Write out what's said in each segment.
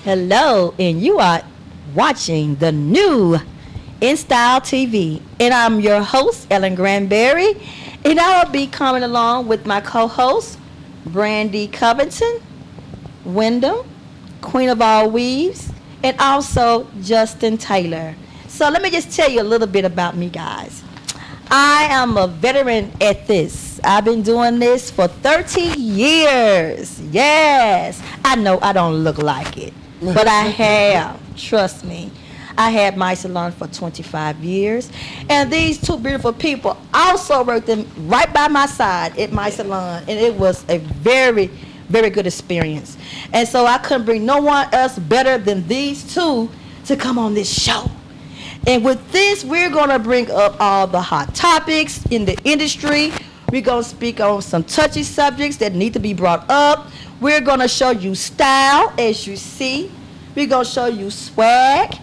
Hello, and you are watching the new In Style TV. And I'm your host, Ellen Granberry. And I'll be coming along with my co-host, Brandy Covington, Wyndham, Queen of All Weaves, and also Justin Taylor. So let me just tell you a little bit about me, guys. I am a veteran at this. I've been doing this for 30 years. Yes. I know I don't look like it, but I have. Trust me. I had my salon for 25 years. And these two beautiful people also worked right by my side at my salon. And it was a very, very good experience. And so I couldn't bring no one else better than these two to come on this show. And with this, we're going to bring up all the hot topics in the industry. We're going to speak on some touchy subjects that need to be brought up. We're going to show you style, as you see. We're going to show you swag.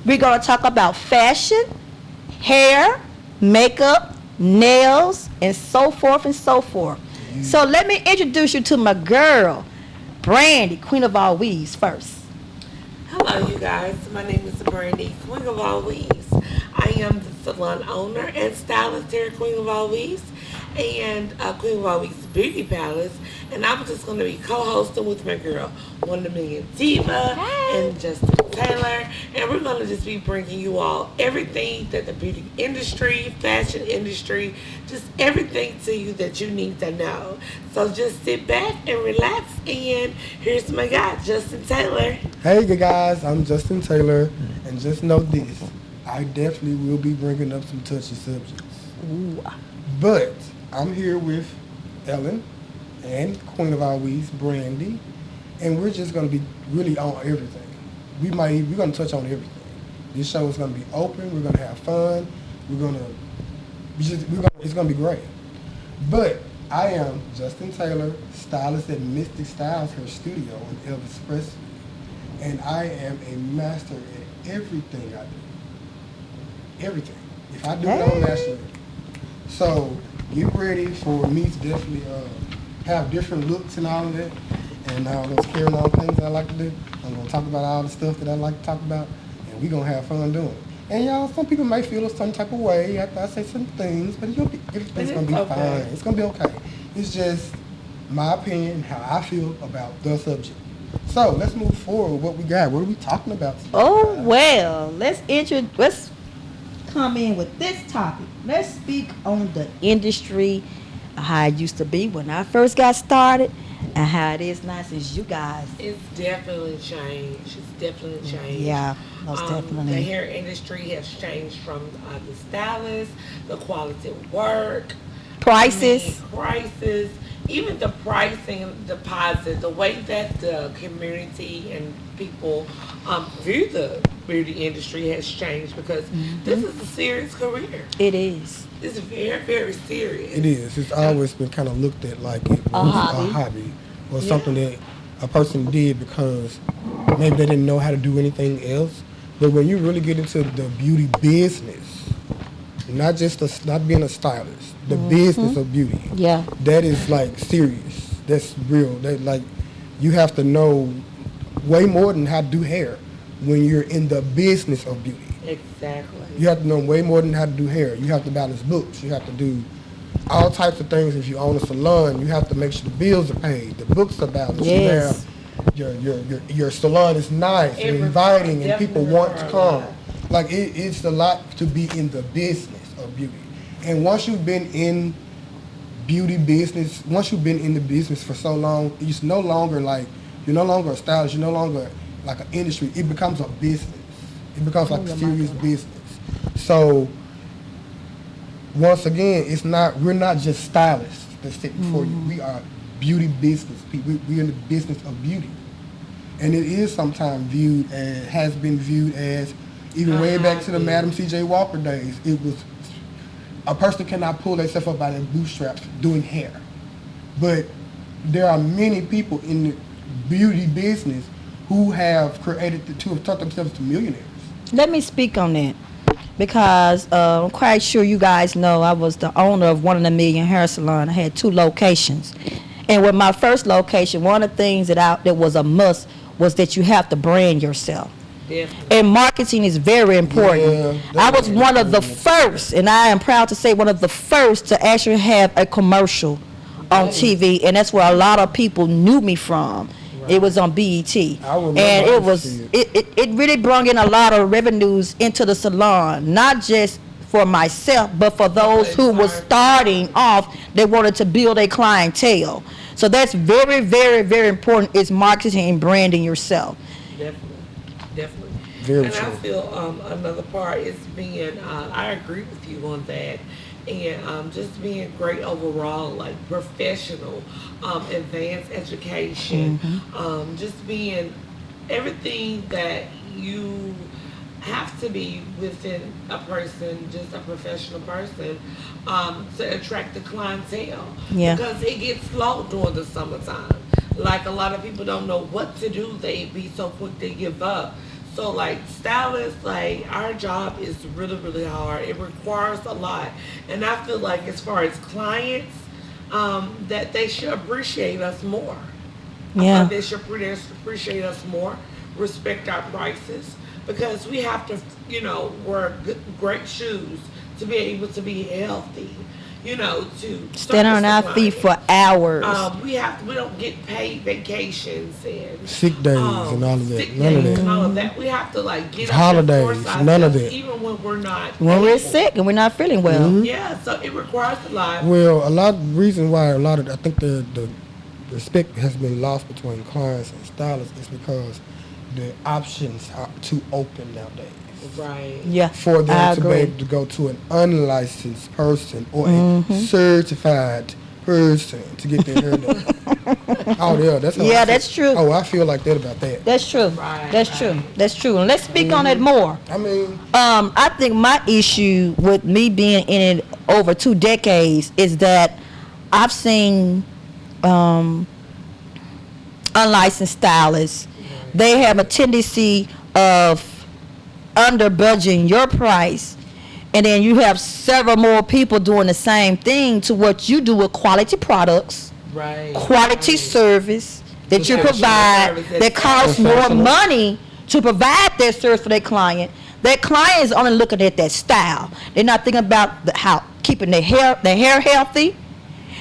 We're going to talk about fashion, hair, makeup, nails, and so forth and so forth. So let me introduce you to my girl, Brandy, Queen of All Weaves, first. Hello, you guys. My name is Brandy, Queen of All Weaves. I am the salon owner and stylist here at Queen of All Weaves and Queen of All Weaves Beauty Palace. And I'm just going to be co-hosting with my girl, Wonder Million Diva and Justin Taylor. And we're going to just be bringing you all everything that the beauty industry, fashion industry, just everything to you that you need to know. So just sit back and relax. And here's my guy, Justin Taylor. Hey guys, I'm Justin Taylor, and just know this, I definitely will be bringing up some touchy subjects. Ooh. But I'm here with Ellen and Queen of Our Weaves, Brandy, and we're just going to be really on everything. We're going to touch on everything. This show is going to be open. We're going to have fun. It's going to be great. But I am Justin Taylor, stylist at Mystic Styles, her studio in Elvis Presley. And I am a master at everything I do. Everything. If I do it, I'm master it. So get ready for me to definitely have different looks and all of that. And all those carrying on things I like to do. I'm going to talk about all the stuff that I like to talk about. And we're going to have fun doing it. And y'all, some people may feel some type of way after I say some things, but everything's going to be fine. It's going to be okay. It's just my opinion, how I feel about the subject. So let's move forward. What we got? What are we talking about today? Oh, well, let's come in with this topic. Let's speak on the industry, how it used to be when I first got started, and how it is now since you guys. It's definitely changed. Yeah, most definitely. The hair industry has changed from the stylist, the quality of work, Prices. Even the pricing deposit, the way that the community and people view the beauty industry has changed because this is a serious career. It is. It's very, very serious. It is. It's always been kind of looked at like it was a hobby or something that a person did because maybe they didn't know how to do anything else. But when you really get into the beauty business, not being a stylist, the business of beauty. Yeah. That is like serious. That's real. That like you have to know way more than how to do hair when you're in the business of beauty. Exactly. You have to know way more than how to do hair. You have to balance books. You have to do all types of things. If you own a salon, you have to make sure the bills are paid, the books are balanced. Yes. You have your salon is nice and inviting, and people want to come. Like it's a lot to be in the business of beauty. And once you've been in beauty business, once you've been in the business for so long, it's no longer like you're no longer a stylist. You're no longer like an industry. It becomes a business. It becomes like a serious business. So once again, we're not just stylists that sit before you. We are beauty business people. We're in the business of beauty, and it is sometimes has been viewed as, even way back to the Madam C.J. Walker days, it was a person cannot pull themselves up by their bootstraps doing hair. But there are many people in the beauty business who have created to have taught themselves to millionaires. Let me speak on that because I'm quite sure you guys know I was the owner of One in a Million Hair Salon. I had 2 locations. And with my first location, one of the things that was a must was that you have to brand yourself. Definitely. And marketing is very important. Yeah, I was one of the first, and I am proud to say one of the first to actually have a commercial on TV, and that's where a lot of people knew me from. Right. It was on BET, and it really brought in a lot of revenues into the salon, not just for myself, but for those who were starting off. They wanted to build a clientele. So that's very, very, very important, is marketing and branding yourself. Definitely. Very and true. I feel another part is being, I agree with you on that, and just being great overall, like professional, advanced education, just being everything that you have to be within a person, just a professional person, to attract the clientele. Yeah. Because it gets slow during the summertime. Like a lot of people don't know what to do. They be so quick they give up. So like stylists, like our job is really, really hard. It requires a lot. And I feel like as far as clients, that they should appreciate us more. Yeah. They should appreciate us more, respect our prices, because we have to, wear great shoes to be able to be healthy, to stand on our feet for hours. We don't get paid vacations and sick days and all of that. And all of that. We have to get holidays, up and force none of ourselves, that. even when we're not. When we're sick and we're not feeling well. Mm-hmm. Yeah, so it requires a lot. Well, a lot of reason why I think the respect has been lost between clients and stylists is because the options are too open nowadays. Right. Yeah. For them I to agree. be able to go to an unlicensed person or a certified person to get their hair done. Oh, yeah, that's how Yeah, I feel. that's true. Oh, I feel like that about that. That's true. Right, That's true. That's true. And let's speak on it more. I mean, I think my issue with me being in it over 2 decades is that I've seen unlicensed stylists. They have a tendency of under budgeting your price, and then you have several more people doing the same thing to what you do with quality products, Right. quality service that you Professional provide service that costs more Professional. money to provide that service for their client. That client is only looking at that style. They're not thinking about how keeping their hair healthy.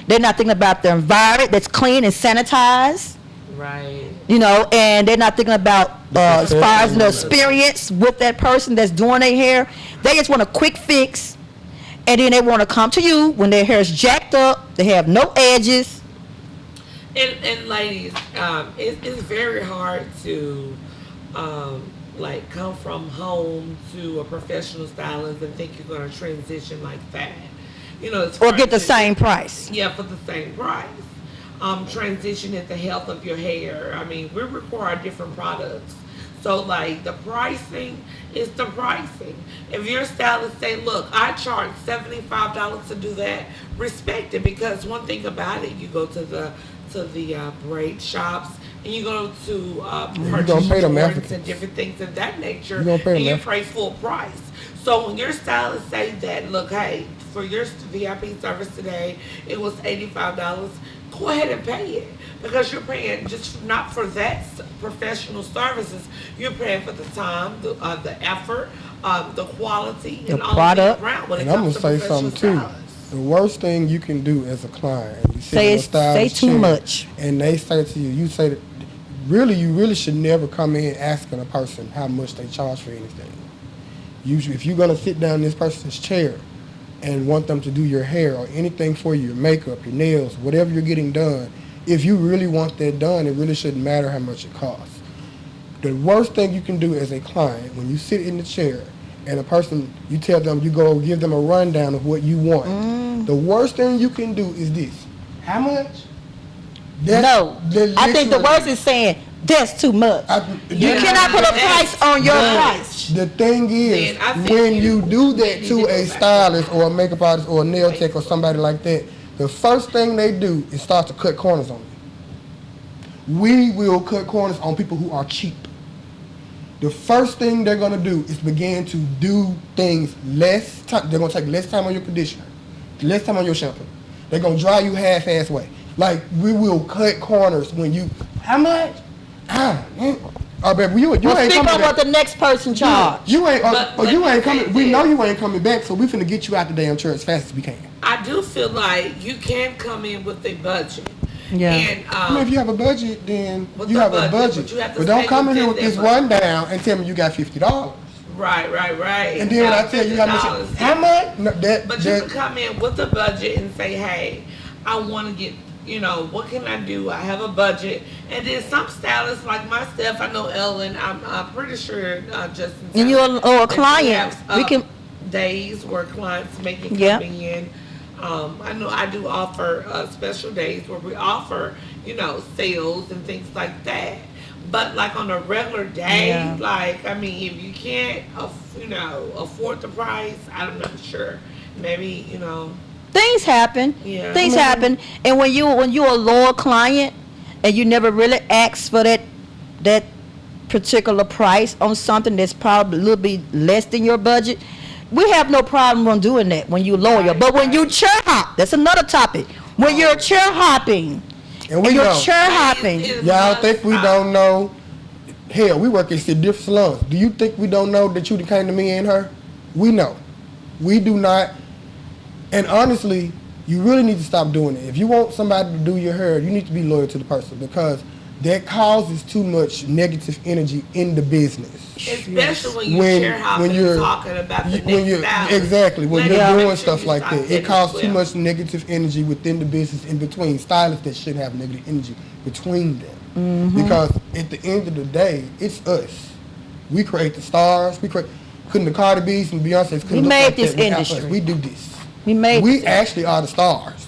They're not thinking about the environment that's clean and sanitized. Right. And they're not thinking about as far as the experience with that person that's doing their hair. They just want a quick fix, and then they want to come to you when their hair is jacked up, they have no edges. And ladies, it's very hard to come from home to a professional stylist and think you're going to transition like that. It's Or hard get the to- same price. Yeah, for the same price. Transition in the health of your hair. I mean, we require different products. So the pricing is the pricing. If your stylist say, look, I charge $75 to do that, respect it, because one thing about it, you go to the braid shops and you go to purchase pay them Jordans Africans. and different things of that nature, You gonna pay and them you pay full price. So when your stylist say that, look, hey, for your VIP service today, it was $85. Go ahead and pay it, because you're paying just not for that professional services. You're paying for the time, the effort, the quality, The and all product. the around. When it and I'm comes gonna to say something professional too. stylists. The worst thing you can do as a client, you sit Say in a it's- stylist say too chair, much. and they say to you, you say that you really should never come in asking a person how much they charge for anything. If you're gonna sit down in this person's chair and want them to do your hair or anything for you, your makeup, your nails, whatever you're getting done, if you really want that done, it really shouldn't matter how much it costs. The worst thing you can do as a client, when you sit in the chair and a person, you tell them, you go give them a rundown of what you want. The worst thing you can do is this. How much? No. I think the literally- worst is saying, that's too much. You Yeah. cannot put a price on your But price. The thing is, Then I think when you you do that need to to go a back. stylist or a makeup artist or a nail tech or somebody like that, the first thing they do is start to cut corners on you. We will cut corners on people who are cheap. The first thing they're going to do is begin to do things less time. They're going to take less time on your conditioner, less time on your shampoo. They're going to dry you half-ass way. Like, we will cut corners when you, how much? Oh, baby, you ain't Well, speak coming on what back. the next person charge. You ain't, But you let ain't me coming. say We this. know you ain't coming back, so we finna get you out the damn church as fast as we can. I do feel like you can come in with a budget. Yeah. And I mean, if you have a budget, then With you the have a budget, budget. but you have to But don't stay come in here within with this that budget. rundown and tell me you got $50. right. And then when I tell you how much, how much? No, But you can come in with a budget and say, hey, I want to get, what can I do? I have a budget. And then some stylists like myself, I know Ellen, I'm pretty sure Justin. And you're a client. We can. Days where clients make it Yep. coming in. I know I do offer special days where we offer, sales and things like that. But like on a regular day, Yeah. if you can't, afford the price, I'm not sure. Maybe, Things happen. Yeah. Things happen. And when you're a loyal client and you never really ask for that particular price on something that's probably a little bit less than your budget, we have no problem on doing that when you're loyal. Right, but when right. you chair hop, that's another topic. When you're chair hopping And we and you're know. chair hopping, It's Y'all not think we stop. don't know? Hell, we work at different salons. Do you think we don't know that you came to me and her? We know. We do not. And honestly, you really need to stop doing it. If you want somebody to do your hair, you need to be loyal to the person because that causes too much negative energy in the business. Especially when you're hopping and talking about the next style. Exactly, when Let you're it doing make sure stuff you like stop that, it causes too well. much negative energy within the business in between stylists that shouldn't have negative energy between them. Mm-hmm. Because at the end of the day, it's us. We create the stars. Couldn't the Cardi B's and Beyonce's couldn't We look made like this that without industry. us. We do this. we Actually are the stars.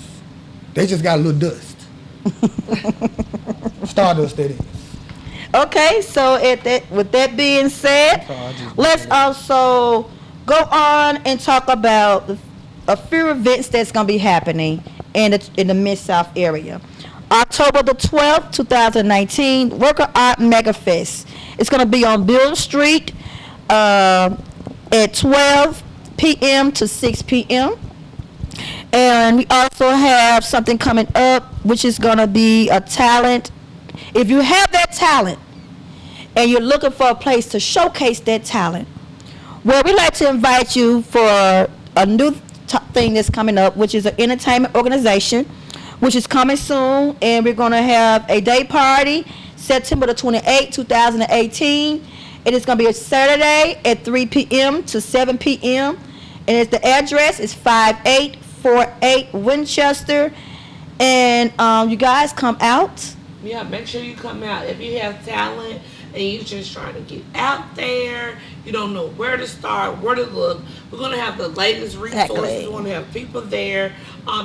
They just got a little dust. Stardust, that is. Okay, so with that being said, let's also go on and talk about a few events that's going to be happening in the Mid-South area. October the 12th, 2019, Worker Art Mega Fest. It's going to be on Bill Street at 12 p.m. to 6 p.m. And we also have something coming up, which is going to be a talent. If you have that talent and you're looking for a place to showcase that talent, well, we'd like to invite you for a new thing that's coming up, which is an entertainment organization, which is coming soon. And we're going to have a day party, September the 28th, 2018. It is going to be a Saturday at 3 p.m. to 7 p.m. And the address is 5848 Winchester. And you guys come out. Yeah, make sure you come out. If you have talent and you're just trying to get out there, you don't know where to start, where to look, we're going to have the latest resources. Exactly. We're going to have people there.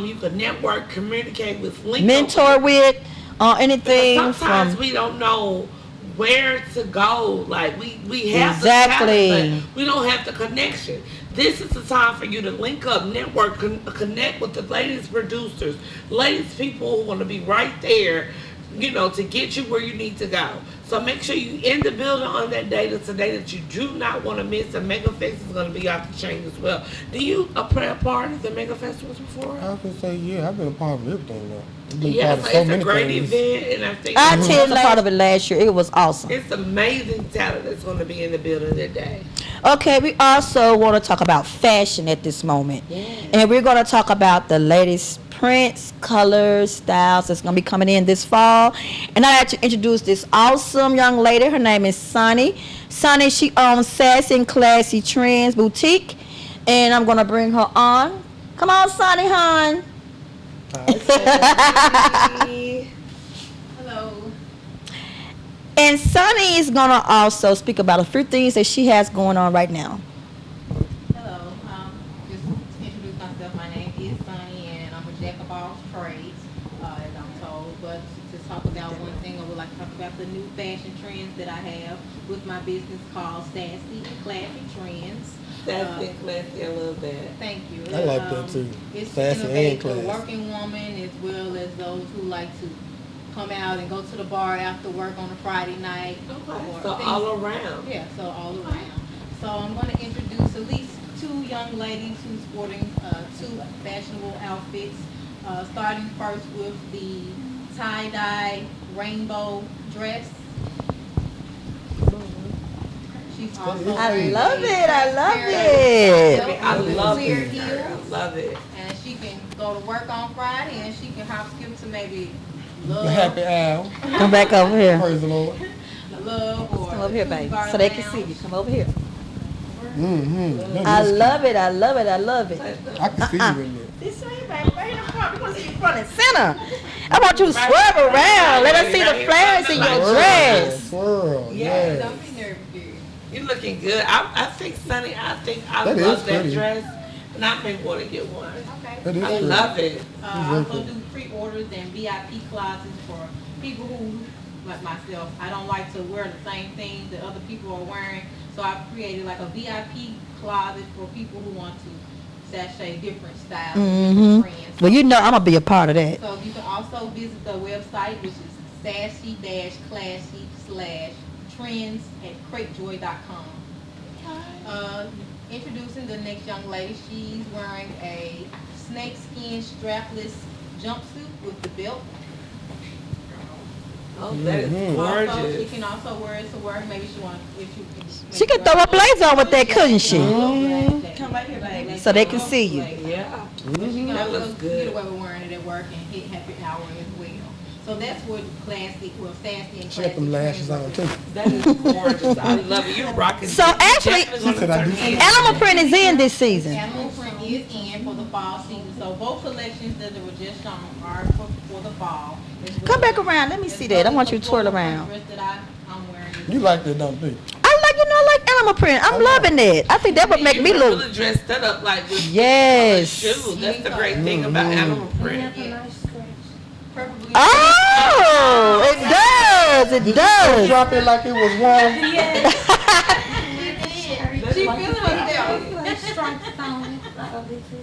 You can network, communicate with, link Mentor up with anything Because sometimes from. we don't know where to go. Like we have Exactly. the talent, but we don't have the connection. This is the time for you to link up, network, connect with the latest producers, latest people who want to be right there, to get you where you need to go. So make sure you in the building on that day. That's a day that you do not want to miss. The Mega Fest is going to be off the chain as well. Do you play a part of the Mega Festivals before? I can say, yeah, I've been a part of everything now. I've been Yeah, part so of so it's a many great things. event, and I think I attended a part of it last year. It was awesome. it's amazing talent that's going to be in the building that day. Okay, we also want to talk about fashion at this moment. Yeah. And we're going to talk about the latest prints, colors, styles that's going to be coming in this fall. And I'd like to introduce this awesome young lady. Her name is Sunny. Sunny, she owns Sassy and Classy Trends Boutique. And I'm going to bring her on. Come on, Sunny, hon. Hello. And Sunny is going to also speak about a few things that she has going on right now. Hello. Just to introduce myself, my name is Sunny, and I'm a jack of all trades, as I'm told. But to talk about one thing, I would like to talk about the new fashion trends that I have with my business called Sassy and Classy Trends. Sassy and classy, I love that. Thank you. I like that too. It's Sassy to and innovate the classy. working woman as well as those who like to come out and go to the bar after work on a Friday night. Okay, or so things- all around. Yeah, so all around. So I'm going to introduce at least two young ladies who's sporting two fashionable outfits. Starting first with the tie-dye rainbow dress. She's also I wearing love a it. I love transparent it. I love clear it. I heels. love it. And she can go to work on Friday, and she can hop skip to maybe Love, The happy hour. Come back over here. Praise the Lord. Love, or Come over here, baby, so they can see you. Come over here. Mm-hmm. I love it. I love it. I love it. I can see you in there. This way, baby. Right in the front. We want to see you front and center. I want you to swerve around. Let us see the flares in your dress. Swirl, yes. Don't be nervous, girl. You're looking good. I think, Sonny, I That is love that pretty. dress. And I may want to get one. Okay. That is I pretty. love it. I also do pre-orders and VIP closets for people who, like myself, I don't like to wear the same things that other people are wearing. So I've created like a VIP closet for people who want to sashay different styles, Mm-hmm. different trends. Well, you know I'm gonna be a part of that. So you can also visit the website, which is sassy-classy/trends at cratejoy.com. Introducing the next young lady. She's wearing a snakeskin strapless jumpsuit with the belt. Oh, that is Mhm. Also, she gorgeous. can also wear it to work. Maybe she wants, if you can. She could throw a blazer on with that, couldn't she? Come right here, baby. So they can see you. Yeah. She can That also looks get good. away with wearing it at work and hit happy hour as well. So that's what classy, well, sassy and She got them lashes on too. That is gorgeous. I love it. You're rocking. So actually- She said I do see. Animal print is in this season. Animal print is in for the fall season. So both collections that were just shown are for the fall. Come back around. Let me see that. I want you to twirl around. Dress that I'm wearing. You like that, don't you? I like animal print. I'm loving it. I think that would make me You look. really dressed that up like with Yes. shoes. That's the great thing about animal print. Preferably. Oh, it does. It Just does. drop it like it was warm. She feeling herself.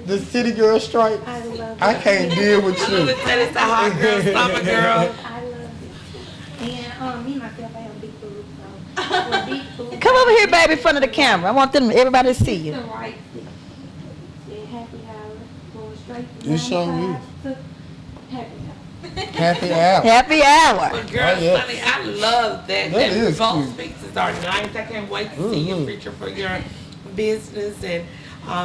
The city girl stripe. I can't deal with You you. would say it's a hot girl, summer girl. I love it. And me myself, I have big boobs, so with big boobs. Come over here, baby, in front of the camera. I want them, everybody to see you. The right fit. Said happy hour, going straight It from sure 9 to happy hour. Happy hour. Happy hour. But girl, Oh, yeah. Sonny, I love that. That is both cute. pieces are nice. I can't wait to see your Mhm. future for your business and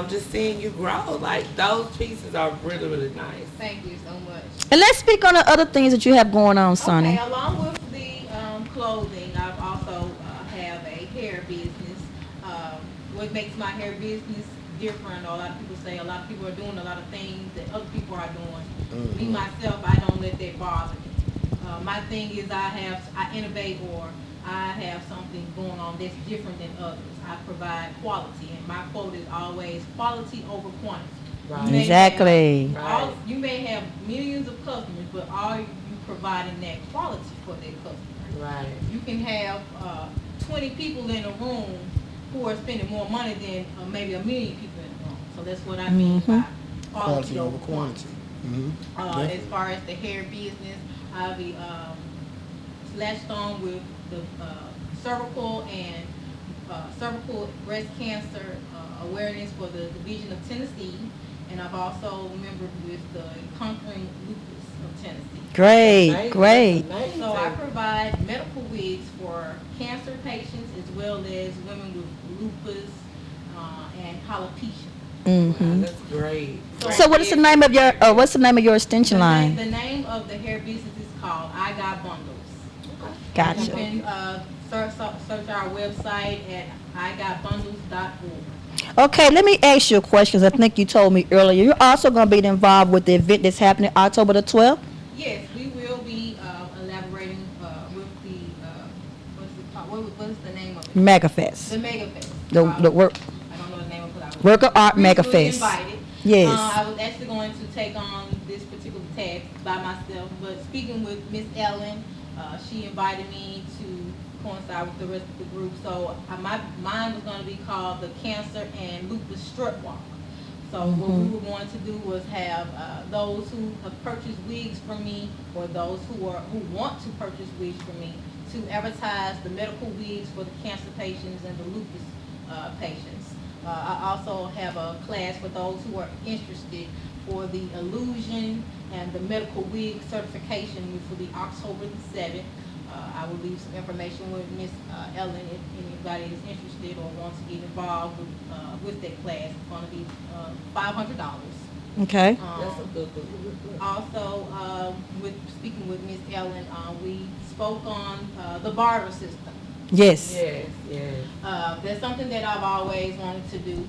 just seeing you grow. Like those pieces are really, really nice. Thank you so much. And let's speak on the other things that you have going on, Sonny. Okay, along with the clothing, I've also have a hair business. What makes my hair business different? A lot of people say a lot of people are doing a lot of things that other people are doing. Me myself, I don't let that bother me. My thing is I innovate, or I have something going on that's different than others. I provide quality, and my quote is always quality over quantity. Right. You may Exactly. have you may have millions of customers, but are you providing that quality for that customer? Right. You can have 20 people in a room who are spending more money than maybe a million people in a room. So that's what I mean by Quality over quantity. Mm-hmm. As far as the hair business, I'll be latched on with the cervical and cervical breast cancer awareness for the Division of Tennessee, and I've also membered with the Conquering Lupus of Tennessee. Great, Amazing. great. That's amazing. So I provide medical wigs for cancer patients as well as women with lupus and alopecia. Mm-hmm. That's great. So what is the name of your extension line? The name of the hair business is called I Got Bundles. You Gotcha. can search our website at igotbundles.org. Okay, let me ask you a question, 'cause I think you told me earlier. You're also going to be involved with the event that's happening October the 12th? Yes, we will be elaborating with the, what's it called? What is the name of it? MegaFest. The Mega Fest. The work, I don't know the name of it. I was Work of Art recently MegaFest. invited. Yes. I was actually going to take on this particular task by myself, but speaking with Miss Ellen, she invited me to coincide with the rest of the group. So mine was going to be called the Cancer and Lupus Strut Walk. So what we were going to do was have those who have purchased wigs from me, or those who want to purchase wigs from me, to advertise the medical wigs for the cancer patients and the lupus patients. I also have a class for those who are interested for the illusion and the medical wig certification, which will be October the 7th. I will leave some information with Miss Ellen if anybody is interested or wants to get involved with that class. It's going to be $500. Okay. That's a good. Also, speaking with Miss Ellen, we spoke on the barter system. Yes. Yes. That's something that I've always wanted to do,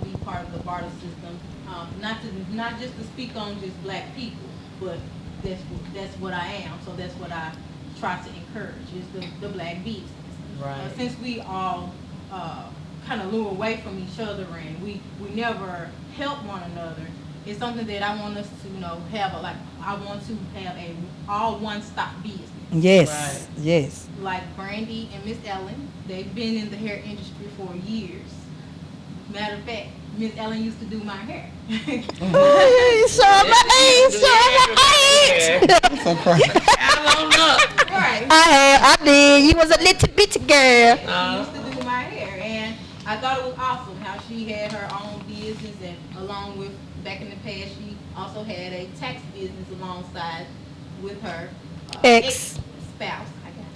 be part of the barter system. Not just to speak on just black people, but that's what I am. So that's what I try to encourage is the black business. Right. Since we all kind of lure away from each other and we never help one another, it's something that I want us to have I want to have a all one-stop business. Yes. Right. Yes. Like Brandy and Miss Ellen, they've been in the hair industry for years. Matter of fact, Miss Ellen used to do my hair. Oh, you saw my age. So crazy. I don't know. Right. I did. You was a little bitty girl. She used to do my hair, and I thought it was awesome how she had her own business, and along with back in the past, she also had a tax business alongside with her ex-spouse. I got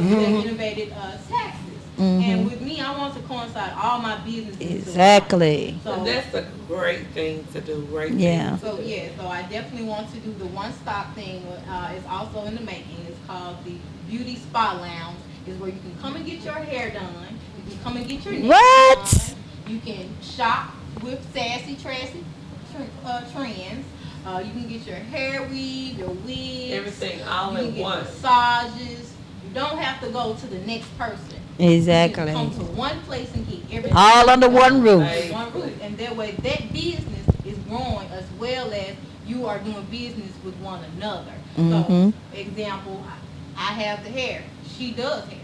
you. They innovated taxes. And with me, I want to coincide all my businesses. Exactly. So that's a great thing to do. Yeah. So I definitely want to do the one-stop thing. It's also in the making. It's called the Beauty Spa Lounge. It's where you can come and get your hair done. You can come and get your nails done. You can shop with Sassy Trashy Trends. You can get your hair weave, your wigs. Everything all in one. Massages. You don't have to go to the next person. Exactly. You can come to one place and get everything. All under one roof. One roof. And that way that business is growing as well as you are doing business with one another. So, example, I have the hair. She does hair.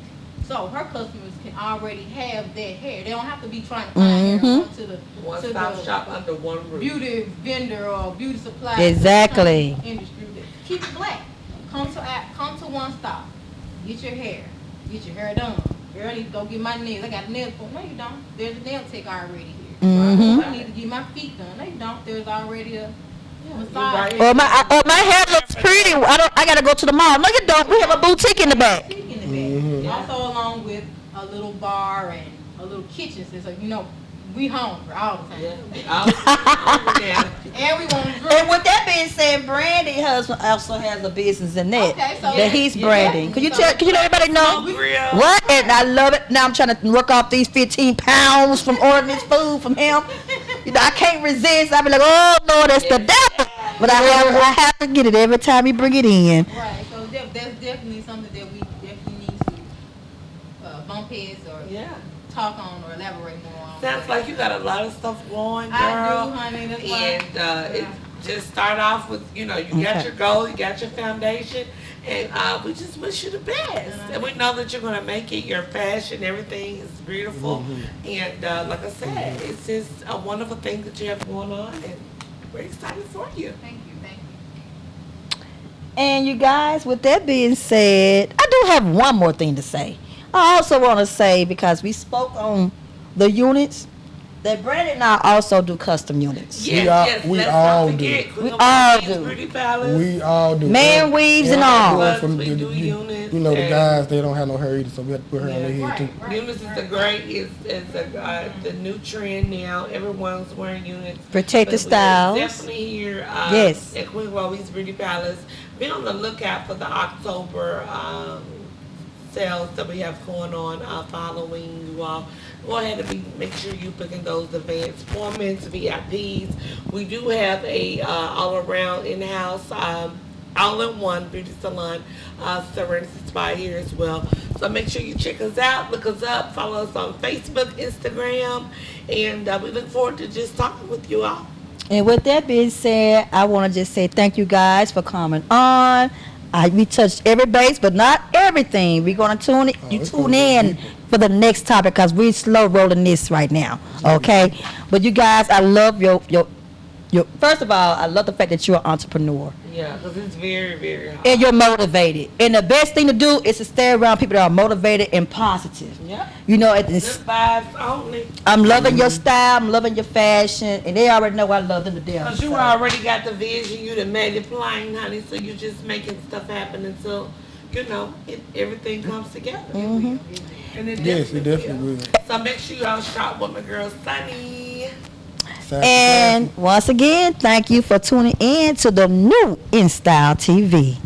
So her customers can already have that hair. They don't have to be trying to find hair to the one-stop shop under one roof. Beauty vendor or beauty supply. Exactly. Industry. Keep it black. Come to one stop. Get your hair done. Girl, I need to go get my nails. I got a nail for. No, you don't. There's a nail tech already here. I need to get my feet done. No, you don't. There's already a massage. Or my hair looks pretty. I gotta go to the mall. No, you don't. We have a boutique in the back. Also along with a little bar and a little kitchen. So we hungry all the time. And we want to drink. And with that being said, Brandy husband also has a business in that. Okay, so that he's branding. Can you let everybody know Grill. what? And I love it. Now I'm trying to work off these 15 pounds from ordering this food from him. I can't resist. I be like, oh Lord, that's the devil. But I have to get it every time he bring it in. Right. So that's definitely something that we definitely need to bump heads or talk on or elaborate more on. Sounds like you got a lot of stuff going, girl. I do, honey. That's and it just start off with, you got your goal, you got your foundation, and we just wish you the best. And we know that you're going to make it. Your fashion, everything is beautiful. And like I said, it's just a wonderful thing that you have going on, and we're excited for you. Thank you. And you guys, with that being said, I do have one more thing to say. I also want to say, because we spoke on the units, that Brandon and I also do custom units. Yes, we let's all not do. forget, We all do. Beauty Palace. We all do. Man weaves and all. We do units. The guys, they don't have no hair either, so we have to put her on their head too. Units is the new trend now. Everyone's wearing units. Protect the styles. Definitely here at Queen Wally's Beauty Palace. Be on the lookout for the October sales that we have going on following you all. Go ahead and make sure you picking those advanced appointments, VIPs. We do have a all-around in-house, all-in-one beauty salon, Serenity Spa here as well. So make sure you check us out, look us up, follow us on Facebook, Instagram, and we look forward to just talking with you all. And with that being said, I want to just say thank you guys for coming on. We touched every base, but not everything. We're going to tune in for the next topic, because we're slow rolling this right now. Okay? But you guys, I love your first of all, I love the fact that you're an entrepreneur. Yes. Yeah, because it's very, very hard. And you're motivated. And the best thing to do is to stay around people that are motivated and positive. Yeah. You know, Good vibes only. I'm loving your style, I'm loving your fashion, and they already know I love them to death. Because you already got the vision, you done made it plain, honey, so you just making stuff happen until, you know, everything comes together. Mm-hmm. And it Yes, it definitely will. So make sure y'all shop with my girl Sunny. And once again, thank you for tuning in to the new InStyle TV.